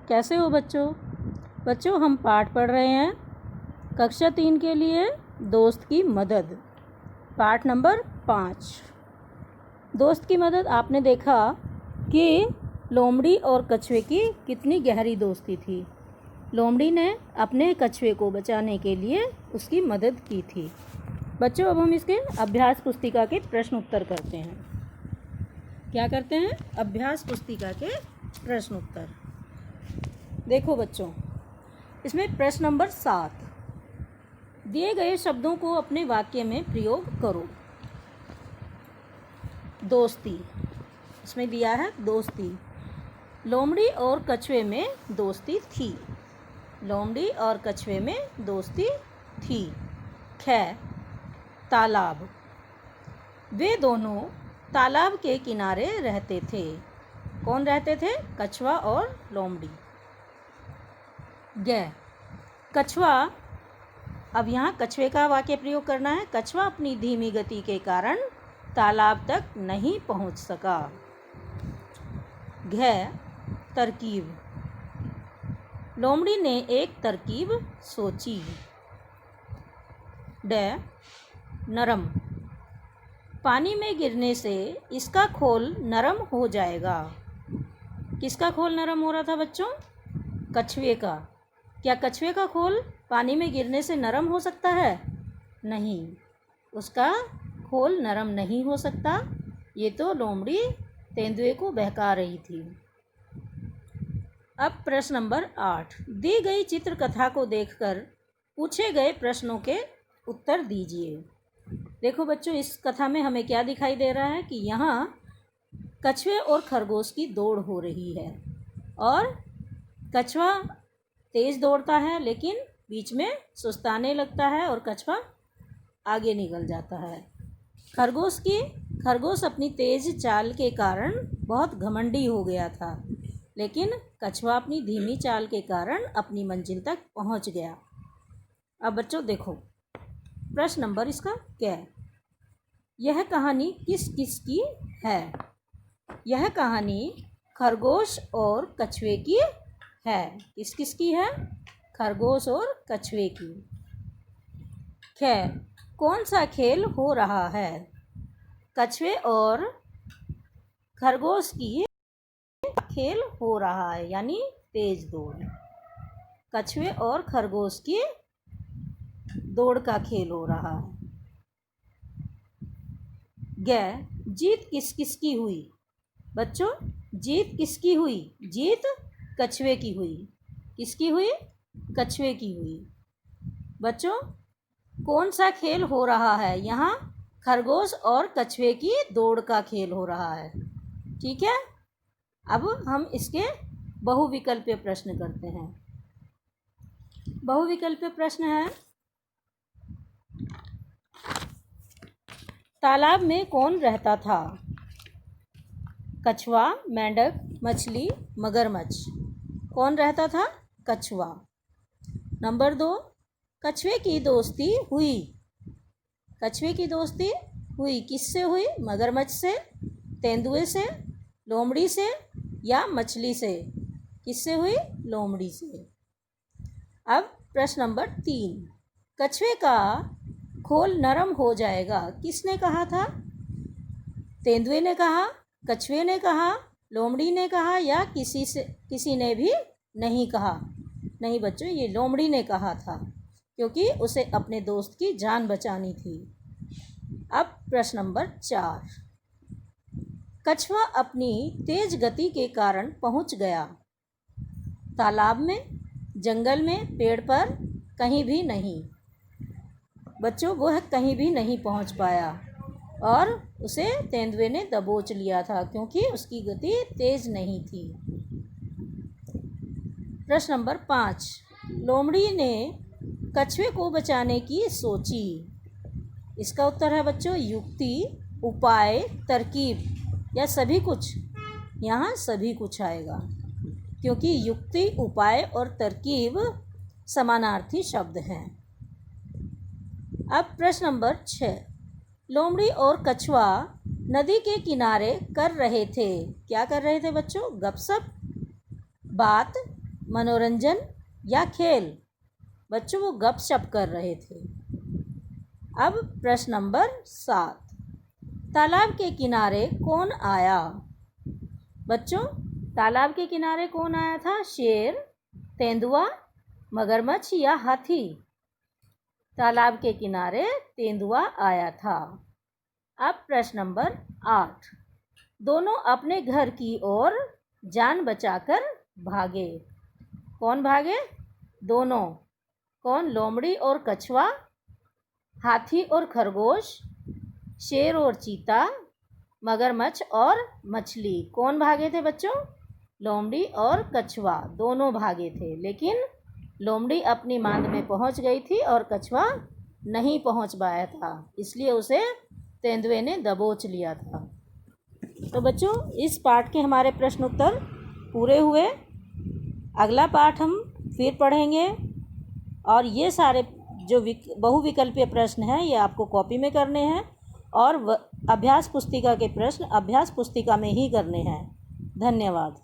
कैसे हो बच्चों? बच्चों हम पाठ पढ़ रहे हैं कक्षा 3 के लिए दोस्त की मदद, पाठ नंबर 5। दोस्त की मदद। आपने देखा कि लोमड़ी और कछुए की कितनी गहरी दोस्ती थी। लोमड़ी ने अपने कछुए को बचाने के लिए उसकी मदद की थी। बच्चों अब हम इसके अभ्यास पुस्तिका के प्रश्न उत्तर करते हैं। क्या करते हैं? अभ्यास पुस्तिका के प्रश्न उत्तर। देखो बच्चों, इसमें प्रश्न नंबर 7, दिए गए शब्दों को अपने वाक्य में प्रयोग करो। दोस्ती, इसमें दिया है दोस्ती। लोमड़ी और कछुए में दोस्ती थी। लोमड़ी और कछुए में दोस्ती थी। ख, तालाब। वे दोनों तालाब के किनारे रहते थे। कौन रहते थे? कछुआ और लोमड़ी। ग, कछुआ। अब यहाँ कछुए का वाक्य प्रयोग करना है। कछुआ अपनी धीमी गति के कारण तालाब तक नहीं पहुँच सका। घ, तरकीब। लोमड़ी ने एक तरकीब सोची। ड, नरम। पानी में गिरने से इसका खोल नरम हो जाएगा। किसका खोल नरम हो रहा था बच्चों? कछुए का। क्या कछुए का खोल पानी में गिरने से नरम हो सकता है? नहीं, उसका खोल नरम नहीं हो सकता। ये तो लोमड़ी तेंदुए को बहका रही थी। अब प्रश्न नंबर 8, दी गई चित्र कथा को देखकर पूछे गए प्रश्नों के उत्तर दीजिए। देखो बच्चों, इस कथा में हमें क्या दिखाई दे रहा है कि यहाँ कछुए और खरगोश की दौड़ हो रही है और कछुआ तेज़ दौड़ता है लेकिन बीच में सुस्ताने लगता है और कछुआ आगे निकल जाता है। खरगोश अपनी तेज़ चाल के कारण बहुत घमंडी हो गया था, लेकिन कछुआ अपनी धीमी चाल के कारण अपनी मंजिल तक पहुँच गया। अब बच्चों देखो, प्रश्न नंबर इसका क्या है? यह कहानी किस किस की है? यह कहानी खरगोश और कछुए की है। किस किस की है? खरगोश और कछुए की। ख, कौन सा खेल हो रहा है? कछुए और खरगोश की खेल हो रहा है, यानी तेज दौड़। कछुए और खरगोश की दौड़ का खेल हो रहा है। ग, जीत किस किस की हुई? बच्चों, जीत किसकी हुई? जीत कछुए की हुई। किसकी हुई? कछुए की हुई। बच्चों, कौन सा खेल हो रहा है? यहाँ खरगोश और कछुए की दौड़ का खेल हो रहा है। ठीक है, अब हम इसके बहुविकल्पीय प्रश्न करते हैं। बहुविकल्पीय प्रश्न है, तालाब में कौन रहता था? कछुआ, मेंढक, मछली, मगरमच्छ। कौन रहता था? कछुआ। नंबर 2, कछुए की दोस्ती हुई। कछुए की दोस्ती हुई किससे हुई? मगरमच्छ से, तेंदुए से, लोमड़ी से या मछली से? किससे हुई? लोमड़ी से। अब प्रश्न नंबर 3, कछुए का खोल नरम हो जाएगा, किसने कहा था? तेंदुए ने कहा, कछुए ने कहा, लोमड़ी ने कहा या किसी ने भी नहीं कहा? नहीं बच्चों, ये लोमड़ी ने कहा था, क्योंकि उसे अपने दोस्त की जान बचानी थी। अब प्रश्न नंबर 4, कछुआ अपनी तेज गति के कारण पहुंच गया। तालाब में, जंगल में, पेड़ पर? कहीं भी नहीं। बच्चों, वह कहीं भी नहीं पहुंच पाया और उसे तेंदुए ने दबोच लिया था, क्योंकि उसकी गति तेज नहीं थी। प्रश्न नंबर 5, लोमड़ी ने कछुए को बचाने की सोची। इसका उत्तर है बच्चों युक्ति, उपाय, तरकीब या सभी कुछ। यहाँ सभी कुछ आएगा, क्योंकि युक्ति, उपाय और तरकीब समानार्थी शब्द हैं। अब प्रश्न नंबर 6, लोमड़ी और कछुआ नदी के किनारे कर रहे थे। क्या कर रहे थे बच्चों? गपशप। बात, मनोरंजन या खेल? बच्चों वो गपशप कर रहे थे। अब प्रश्न नंबर 7, तालाब के किनारे कौन आया? बच्चों तालाब के किनारे कौन आया था? शेर, तेंदुआ, मगरमच्छ या हाथी? तालाब के किनारे तेंदुआ आया था। अब प्रश्न नंबर 8, दोनों अपने घर की ओर जान बचाकर भागे। कौन भागे? दोनों। कौन? लोमड़ी और कछुआ, हाथी और खरगोश, शेर और चीता, मगरमच्छ और मछली। कौन भागे थे बच्चों? लोमड़ी और कछुआ दोनों भागे थे, लेकिन लोमड़ी अपनी मांद में पहुंच गई थी और कछुआ नहीं पहुंच पाया था, इसलिए उसे तेंदुए ने दबोच लिया था। तो बच्चों इस पाठ के हमारे प्रश्न उत्तर पूरे हुए। अगला पाठ हम फिर पढ़ेंगे और ये सारे जो बहुविकल्पीय प्रश्न हैं ये आपको कॉपी में करने हैं और अभ्यास पुस्तिका के प्रश्न अभ्यास पुस्तिका में ही करने हैं। धन्यवाद।